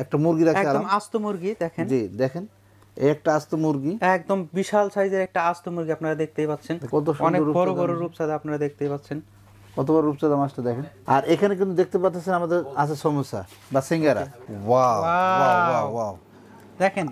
একটা মুরগি রাখছি একদম আস্ত মুরগি দেখেন। জি দেখেন, এই একটা আস্ত মুরগি, একদম বিশাল সাইজের একটা আস্ত মুরগি আপনারা দেখতেই পাচ্ছেন। কত অনেক সুন্দর বড় বড় রূপচাঁদা আপনারা দেখতেই পাচ্ছেন। কত বড় রূপচাঁদা মাছটা দেখেন। আর এখানে কিন্তু দেখতে পাচ্ছেন আমাদের আছে সমোসা বা সিঙ্গারা। ওয়াও ওয়াও ওয়াও ওয়াও, দেখেন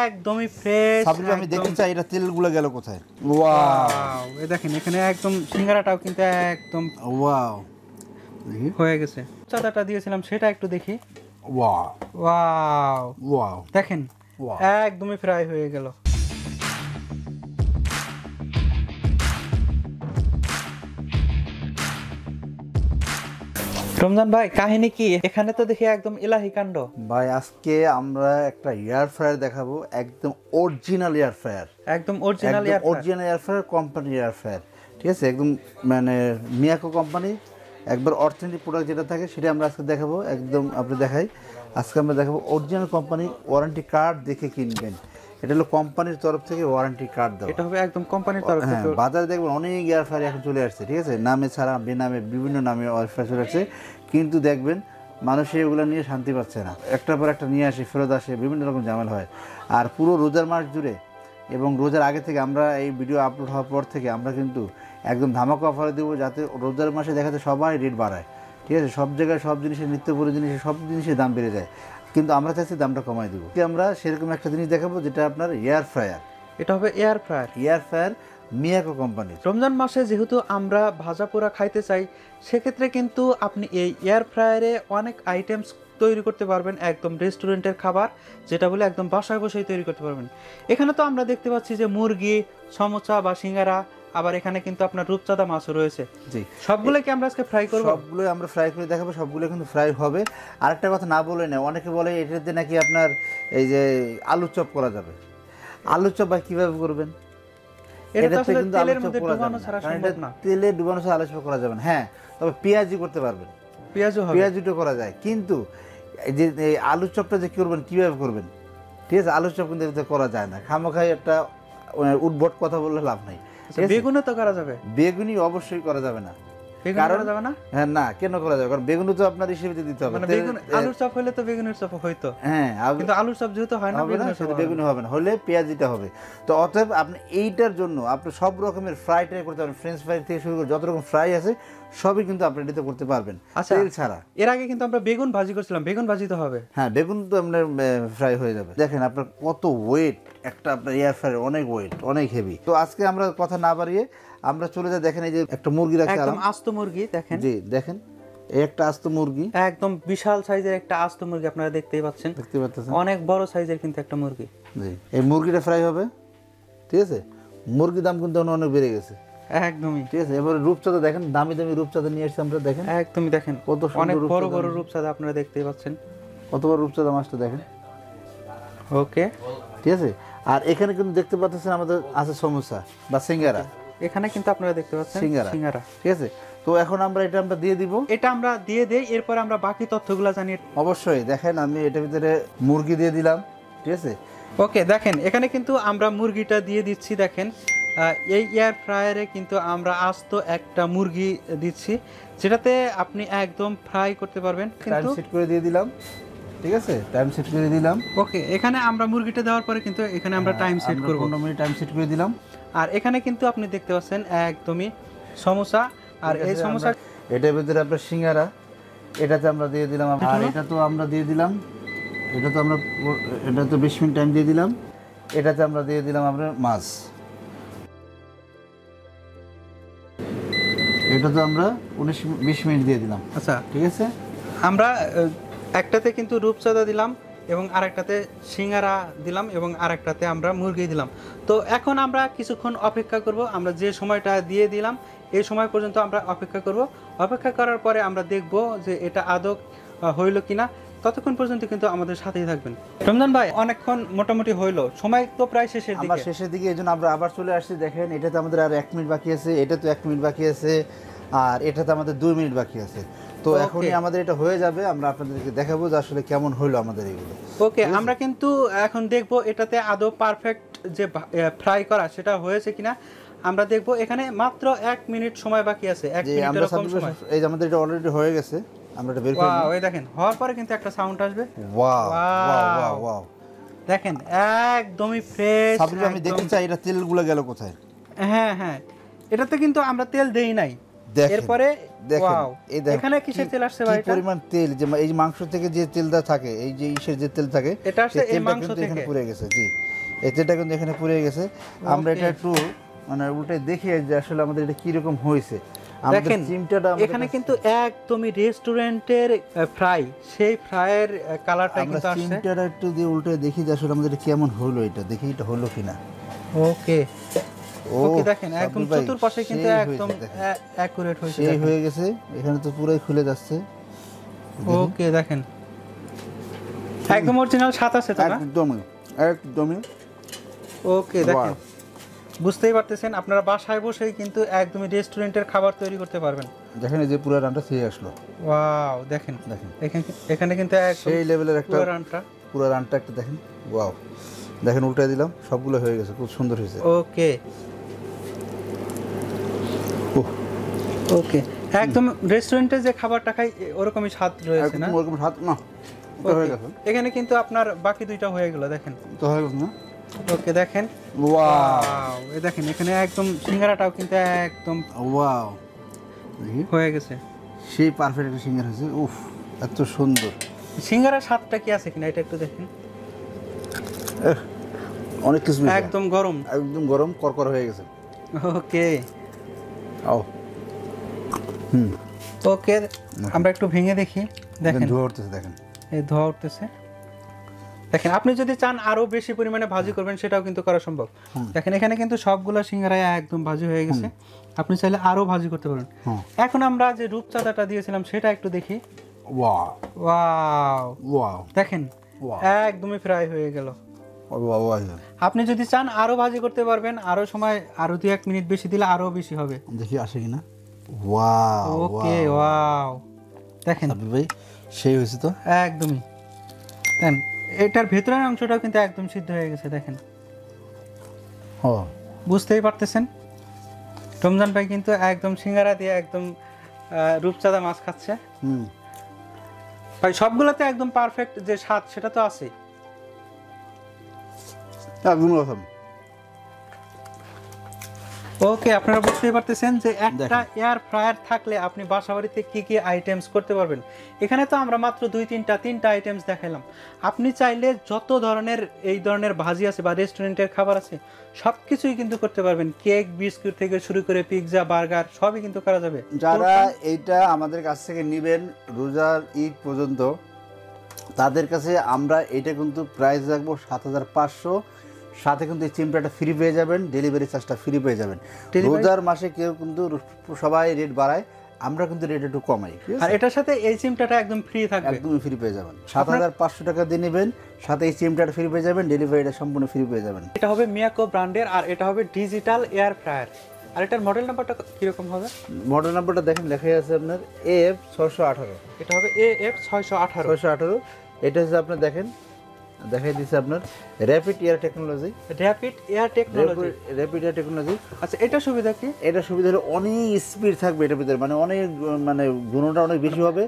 একদমই ফ্রেশ। সাবির ভাই, আমি দেখতে চাই এটা তেলগুলো গেল কোথায়। ওয়াও, এই দেখেন এখানে একদম সিঙ্গারাটাও কিন্তু একদম ওয়াও হয়ে গেছে। চাঁদাটা দিয়েছিলাম সেটা একটু দেখি। ওয়াও ওয়াও ওয়াও, দেখেন ওয়াও, একদমই ফ্রাই হয়ে গেল। রমজান ভাই কাহিনী কি? এখানে তো দেখি একদম ইলাহি কাণ্ড। ভাই আজকে আমরা একটা এয়ার ফ্রায়ার দেখাবো, একদম অরিজিনাল এয়ার ফ্রায়ার, একদম original original air fryer, company air fryer, ঠিক আছে, একদম মানে মিয়াকো কোম্পানি, একবার অথেন্টিক প্রোডাক্ট যেটা থাকে সেটা আমরা আজকে দেখাবো। একদম আপনি দেখাই, আজকে আমরা দেখাবো অরিজিনাল কোম্পানি, ওয়ারেন্টি কার্ড দেখে কিনবেন। এটা হলো কোম্পানির তরফ থেকে ওয়ারেন্টি কার্ড দেওয়া। এটা হবে একদম কোম্পানির তরফ হ্যাঁ, থেকে। বাজারে দেখবেন অনেক এয়ার ফ্রায়ার এখন চলে আসছে, ঠিক আছে, নামে ছাড়া বেনামে বিভিন্ন নামে এয়ার ফ্রায়ার চলে আসছে, কিন্তু দেখবেন মানুষ এগুলো নিয়ে শান্তি পাচ্ছে না, একটার পর একটা নিয়ে আসে, ফেরত আসে, বিভিন্ন রকম ঝামেলা হয়। আর পুরো রোজার মাস জুড়ে এবং রোজার আগে থেকে আমরা এই ভিডিও আপলোড হওয়ার পর থেকে আমরা কিন্তু একদম ধামাকা অফারে দেবো, যাতে রোজার মাসে দেখা যায় সবাই রেট বাড়ায়, ঠিক আছে, সব জায়গায় সব জিনিসের, নিত্য প্রয়োজনীয় সব জিনিসের দাম বেড়ে যায়, কিন্তু আমরা চাইছি দামটা কমাই দেবো। আমরা সেরকম একটা জিনিস দেখাবো যেটা আপনার এয়ার ফ্রায়ার। এটা হবে air fryer. Air fryer Miyako কোম্পানির। রমজান মাসে যেহেতু আমরা ভাজা পোড়া খাইতে চাই, সেক্ষেত্রে কিন্তু আপনি এই এয়ার ফ্রায়ারে অনেক আইটেমস তৈরি করতে পারবেন, একদম রেস্টুরেন্টের খাবার যেটা বলে একদম বাসায় বসেই তৈরি করতে পারবেন। এখানে তো আমরা দেখতে পাচ্ছি যে মুরগি, সমোসা বা সিঙ্গারা, আবার এখানে কিন্তু আপনার রূপচাঁদা মাছও রয়েছে। জি, সবগুলোকে আমরা আজকে ফ্রাই করব। সবগুলোই আমরা ফ্রাই করে দেখাবো, সবগুলো কিন্তু ফ্রাই হবে। আরেকটা কথা না বলে না, অনেকে বলে এটাতে নাকি আপনার এই যে আলু চপ করা যাবে। আলু চপ ভাই কিভাবে করবেন? এটা আসলে তেলের মধ্যে ডুবানো ছাড়া সম্ভব না। তেলে ডুবানো ছাড়া আলু চপ করা যাবে না। হ্যাঁ, তবে পেঁয়াজি করতে পারবেন, পেঁয়াজও হবে, পেঁয়াজিটা করা যায়, কিন্তু এই যে এই আলু চপটা যে করবেন কিভাবে করবেন, ঠিক আছে, আলু চপ কিন্তু এটাতে করা যায় না। খামাখাই একটা উদ্ভট কথা বললে লাভ নাই। বেগুনও তো করা যাবে। বেগুনি অবশ্যই করা যাবে না। বেগুন করা যাবে না? হ্যাঁ, না, কেন করা যাবে? কারণ বেগুনি তো আপনার হিসেবে দিতে হবে। মানে বেগুন আলুর চপ হলে তো বেগুনের চপ হইতো। হ্যাঁ, কিন্তু আলুর চপ যেহেতু হয় না, বেগুনি হবে না, হলে পেঁয়াজিটা হবে। তো অতএব আপনি এইটার জন্য আপনি সব রকমের ফ্রাই ট্রাই করতে পারবেন, ফ্রেঞ্চ ফ্রাই থেকে শুরু করে যত রকম ফ্রাই আছে সবই কিন্তু আপনি এটাতে করতে পারবেন, তেল ছাড়া। এর আগে কিন্তু আমরা বেগুন ভাজি করছিলাম, বেগুন ভাজি তো হবে। হ্যাঁ, বেগুন তো আপনার ফ্রাই হয়ে যাবে। দেখেন আপনার কত ওয়েট, একটা আপনার এয়ার ফ্রায়ার অনেক ওয়েট, অনেক হেভি। তো আজকে আমরা কথা না বাড়িয়ে আমরা চলে যাই। দেখেন এই যে একটা মুরগি রাখছি, একদম আস্ত মুরগি দেখেন। জি দেখেন, এই একটা আস্ত মুরগি, একদম বিশাল সাইজের একটা আস্ত মুরগি আপনারা দেখতেই পাচ্ছেন, দেখতে পাচ্ছেন, অনেক বড় সাইজের কিন্তু একটা মুরগি। জি, এই মুরগিটা ফ্রাই হবে, ঠিক আছে। মুরগির দাম কিন্তু অনেক বেড়ে গেছে, একদমই, ঠিক আছে। এবারে রূপচাঁদা দেখেন, দামি দামি রূপচাঁদা নিয়ে এসেছি আমরা, দেখেন একদমই, দেখেন কত অনেক বড় বড় রূপচাঁদা আপনারা দেখতেই পাচ্ছেন, কত বড় রূপচাঁদা মাছটা দেখেন। ওকে, ঠিক আছে। আর এখানে কিন্তু দেখতে পাচ্ছেন আমাদের আছে সমোসা বা সিঙ্গারা। এখানে কিন্তু আপনারা দেখতে পাচ্ছেন সিঙ্গারা, ঠিক আছে। তো এখন আমরা এটা দিয়ে দিব, এটা আমরা দিয়ে দেই, এরপর আমরা বাকি তথ্যগুলো জানি। অবশ্যই দেখেন, আমি এটার ভিতরে মুরগি দিয়ে দিলাম, ঠিক আছে। ওকে, দেখেন এখানে কিন্তু আমরা মুরগিটা দিয়ে দিচ্ছি। দেখেন এই এয়ার ফ্রায়ারে কিন্তু আমরা আস্ত একটা মুরগি দিচ্ছি, যেটাতে আপনি একদম ফ্রাই করতে পারবেন। টাইম সেট করে দিয়ে দিলাম, ঠিক আছে, টাইম সেট করে দিলাম। ওকে, এখানে আমরা মুরগিটা দেওয়ার পরে কিন্তু এখানে আমরা টাইম সেট করব, 15 মিনিট টাইম সেট করে দিলাম। আর এখানে কিন্তু আপনি দেখতে পাচ্ছেন একদমই সমোসা, আর এই সমোসা এটার ভিতরে আপনার সিঙ্গারা, এটাতে আমরা দিয়ে দিলাম, আর এটা তো আমরা দিয়ে দিলাম, এটা তো 20 মিনিট টাইম দিয়ে দিলাম। এটাতে আমরা দিয়ে দিলাম আপনার মাছ, এটা তো আমরা 20 মিনিট দিয়ে দিলাম। আচ্ছা, ঠিক আছে, আমরা একটাতে কিন্তু রূপচাঁদা দিলাম এবং আরেকটাতে সিঙ্গারা দিলাম এবং আরেকটাতে আমরা মুরগি দিলাম। তো এখন আমরা কিছুক্ষণ অপেক্ষা করব, আমরা যে সময়টা দিয়ে দিলাম এই সময় পর্যন্ত আমরা অপেক্ষা করব। অপেক্ষা করার পরে আমরা দেখব যে এটা আদৌ হইল কিনা। ততক্ষণ পর্যন্ত কিন্তু আমাদের সাথেই থাকবেন। রমজান ভাই, অনেকক্ষণ মোটামুটি হইলো, সময় তো প্রায় শেষের দিকে। আমার শেষের দিকে, এই জন্য আমরা আবার চলে আসছি। দেখেন, এটাতে আমাদের আর 1 মিনিট বাকি আছে, এটা তো 1 মিনিট বাকি আছে, আর এটাতে আমাদের 2 মিনিট বাকি আছে। তো এখনই আমাদের এটা হয়ে যাবে, আমরা আপনাদেরকে দেখাবো যে আসলে কেমন হলো আমাদের এগুলো। ওকে, আমরা কিন্তু এখন দেখবো এটাতে আদৌ পারফেক্ট যে ফ্রাই করা সেটা হয়েছে কিনা আমরা দেখবো। এখানে মাত্র 1 মিনিট সময় বাকি আছে, 1 মিনিটের কম সময়। এই যে আমাদের এটা অলরেডি হয়ে গেছে, আমরা এটা বের করে ওয়াও, এই দেখেন হওয়ার পরে কিন্তু একটা সাউন্ড আসবে। Wow wow Wow! ওয়াও দেখেন একদমই ফ্রেশ। সাবির আমি দেখতে চাই এটা তেলগুলো গেল কোথায়। হ্যাঁ হ্যাঁ, এটাতে কিন্তু আমরা তেল দেই নাই। দেখেন, এরপরে দেখেন, ওয়াও, এই দেখেন এখানে কিসের কি- তেল আসছে কি ভাই? এটা পরিমাণ তেল, যে এই যে মাংস থেকে যে তেলটা থাকে, এই যে ইসের যে তেল থাকে, এটা আসছে সেই এই তেলটা মাংস কিন্তু এখানে থেকে। পুড়ে গেছে। জি, এই তেলটা কিন্তু এখানে পুড়ে গেছে। আমরা এটা একটু মানে উল্টে দেখি যে আসলে আমাদের এটা কি রকম হয়েছে। আমাদের দেখেন চিমটাটা এখানে কিন্তু একদমই রেস্টুরেন্টের ফ্রাই, সেই ফ্রাইয়ের কালারটা আমরা কিন্তু আসছে। চিমটাটা একটু দিয়ে উল্টে দেখি যে আসলে আমাদের এটা কেমন হলো, এটা দেখি এটা হলো কিনা। ওকে ও ওকে, দেখেন একদম সাব্বির ভাই, চতুর্পাশে কিন্তু সেই একদম হয়েছে, দেখেন। অ্যাকুরেট হয়েছে। সেই দেখেন। হয়ে গেছে, এখানে তো পুরোই খুলে যাচ্ছে। ওকে দেখেন একদম অরিজিনাল স্বাদ আছে তো না? একদমই একদমই। ওকে দেখেন, বুঝতেই পারতেছেন আপনারা বাসায় বসেই কিন্তু একদমই রেস্টুরেন্টের খাবার তৈরি করতে পারবেন। দেখেন এই যে পুরো রানটা ছেয়ে আসলো। ওয়াও, দেখেন দেখেন এখানে কিন্তু একদম সেই লেভেলের একটা পুরো রানটা। পুরো রানটা একটা দেখেন। ওয়াও, দেখেন উল্টাই দিলাম, সবগুলো হয়ে গেছে, খুব সুন্দর হয়েছে। ওকে ওহ, ওকে, একদম রেস্টুরেন্টে যে খাবারটা খাই ওরকমই স্বাদ রয়েছে না? একদম ওরকম স্বাদ না, এটা হয়ে গেছে, এখানে কিন্তু আপনার বাকি দুইটা হয়ে গেল। দেখেন তো হয়ে গেছে না। ওকে দেখেন, ওয়াও ওয়াও, এই দেখেন এখানে একদম সিঙ্গারাটাও কিন্তু একদম ওয়াও, দেখি হয়ে গেছে। সেই পারফেক্ট একটা সিঙ্গার হয়েছে। উফ, এত সুন্দর। সিঙ্গারার স্বাদটা কি আছে কিনা এটা একটু দেখেন। এহ, অনেক কিছু মিশে। একদম গরম। একদম গরম করকর হয়ে গেছে। ওকে ও হুম, ওকে, আমরা একটু ভেঙে দেখি। দেখেন ধোয়া উঠতেছে, দেখেন এই ধোয়া উঠতেছে। দেখেন আপনি যদি চান আরো বেশি পরিমাণে ভাজি করবেন সেটাও কিন্তু করা সম্ভব। দেখেন এখানে কিন্তু সবগুলো সিঙ্গারায় একদম ভাজি হয়ে গেছে, আপনি চাইলে আরো ভাজি করতে পারেন। হুম। এখন আমরা যে রূপচাঁদাটা দিয়েছিলাম সেটা একটু দেখি। ওয়াও ওয়াও, ওয়াও দেখেন ওয়াও একদমই ফ্রাই হয়ে গেল। Wow wow. আপনি যদি চান আরো ভাজি করতে পারবেন, আরো সময় আরো 2-1 মিনিট বেশি দিলে আরো বেশি হবে। দেখি আসে কিনা। ওয়াও ওকে ওয়াও, দেখেন সাব্বির ভাই সেই হয়েছে তো। একদমই দেখেন এটার ভেতরের অংশটাও কিন্তু একদম সিদ্ধ হয়ে গেছে। দেখেন ও বুঝতেই পারতেছেন রমজান ভাই কিন্তু একদম সিঙ্গারা দিয়ে একদম রূপচাঁদা মাছ খাচ্ছে। হুম, ভাই সবগুলোতে একদম পারফেক্ট যে স্বাদ সেটা তো আছে। একদম রকম। ওকে, আপনারা বুঝতেই পারতেছেন যে একটা এয়ার ফ্রায়ার থাকলে আপনি বাসাবাড়িতে কি কি আইটেমস করতে পারবেন। এখানে তো আমরা মাত্র 2-3টা আইটেমস দেখাইলাম। আপনি চাইলে যত ধরনের এই ধরনের ভাজি আছে বা রেস্টুরেন্টের খাবার আছে সব কিছুই কিন্তু করতে পারবেন। কেক বিস্কুট থেকে শুরু করে পিৎজা বার্গার সবই কিন্তু করা যাবে। যারা এইটা আমাদের কাছ থেকে নেবেন রোজার ঈদ পর্যন্ত, তাদের কাছে আমরা এটা কিন্তু প্রাইস রাখবো 7,500। সাথে কিন্তু এই চিমটাটা ফ্রি পেয়ে যাবেন, ডেলিভারি চার্জটা ফ্রি পেয়ে যাবেন। রোজার মাসে কেউ কিন্তু সবাই রেট বাড়ায়, আমরা কিন্তু রেট একটু কমাই, ঠিক আর আছে? এটার সাথে এই চিমটাটা একদম ফ্রি থাকবে। একদমই ফ্রি পেয়ে যাবেন। 7,500 টাকা দিয়ে নেবেন, সাথে এই চিমটাটা ফ্রি পেয়ে যাবেন, ডেলিভারিটা সম্পূর্ণ ফ্রি পেয়ে যাবেন। এটা হবে মিয়াকো ব্র্যান্ডের আর এটা হবে ডিজিটাল এয়ার ফ্রায়ার। আর এটার মডেল নাম্বারটা কিরকম হবে? মডেল নাম্বারটা দেখেন লেখাই আছে আপনার AF618। এটা হবে AF618। 618। এটা হচ্ছে আপনার দেখেন দেখাই দিচ্ছে আপনার rapid air technology. Rapid air technology. Rapid air technology. আচ্ছা, এটা সুবিধা কি? এটা সুবিধা হলো অনেক স্পিড থাকবে এটার ভিতরে, মানে অনেক মানে গুণটা অনেক বেশি হবে,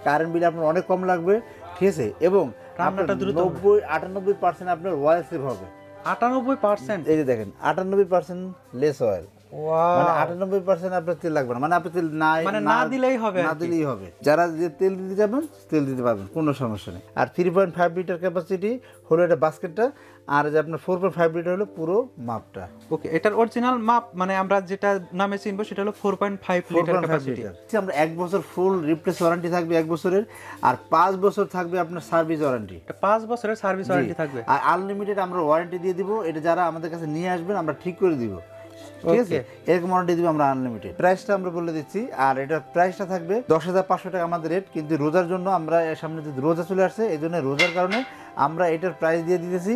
কারেন্ট বিল আপনার অনেক কম লাগবে, ঠিক আছে? এবং রান্নাটা দ্রুত 90-98% আপনার অয়েল সেভ হবে। 98%? এই যে দেখেন 98% লেস অয়েল, ওয়াও, মানে 98% আপনার তেল লাগবে না, মানে আপনি তেল মানে না দিলেই হবে না আর কি। দিলেই হবে। যারা যে তেল দিতে যাবেন তেল দিতে পারবেন, কোনো সমস্যা নেই। আর 3.5 লিটার ক্যাপাসিটি হলো এটা বাস্কেটটা, আর যে আপনার 4.5 লিটার হলো পুরো মাপটা। ওকে, এটার অরিজিনাল মাপ মানে আমরা যেটা নামে চিনবো সেটা হলো 4.5 লিটার ক্যাপাসিটি। আমরা 1 বছর ফুল রিপ্লেস ওয়ারেন্টি থাকবে 1 বছরের, আর 5 বছর থাকবে আপনার সার্ভিস ওয়ারেন্টি। এটা 5 বছরের সার্ভিস ওয়ারেন্টি থাকবে। আর আনলিমিটেড আমরা ওয়ারেন্টি দিয়ে দিব। এটা যারা আমাদের কাছে নিয়ে আসবেন আমরা ঠিক করে দিব, ঠিক আছে? এরকম ওয়ারেন্টি দিব আমরা আনলিমিটেড। প্রাইসটা আমরা বলে দিচ্ছি, আর এটার প্রাইসটা থাকবে 10,500 টাকা আমাদের রেট। কিন্তু রোজার জন্য আমরা সামনে যদি রোজা চলে আসছে, এই জন্য রোজার কারণে আমরা এটার প্রাইস দিয়ে দিতেছি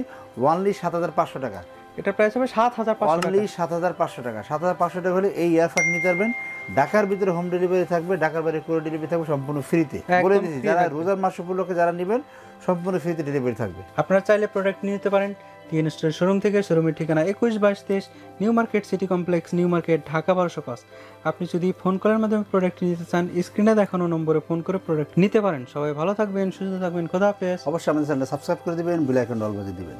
অনলি 7,500 টাকা। এটার প্রাইস হবে 7,500 অনলি টাকা। 7,500 টাকা। 7,500 টাকা হলে এই এয়ারফাট নিতে পারবেন। ঢাকার ভিতরে হোম ডেলিভারি থাকবে, ঢাকার বাইরে করে ডেলিভারি থাকবে সম্পূর্ণ ফ্রিতে। বলে দিচ্ছি যারা রোজার মাস উপলক্ষে যারা নেবেন সম্পূর্ণ ফ্রিতে ডেলিভারি থাকবে। আপনারা চাইলে প্রোডাক্ট নিতে পারেন টিএন স্টোর শোরুম থেকে। শোরুমের ঠিকানা 21/22-23 new market city complex, new market, Dhaka 1210। আপনি যদি ফোন কলের মাধ্যমে প্রোডাক্ট নিতে চান, স্ক্রিনে দেখানো নম্বরে ফোন করে প্রোডাক্ট নিতে পারেন। সবাই ভালো থাকবেন, সুস্থ থাকবেন, খোদা হাফেজ। অবশ্যই আমাদের চ্যানেলটা সাবস্ক্রাইব করে দিবেন, বেল আইকন অল বাজিয়ে দিবেন।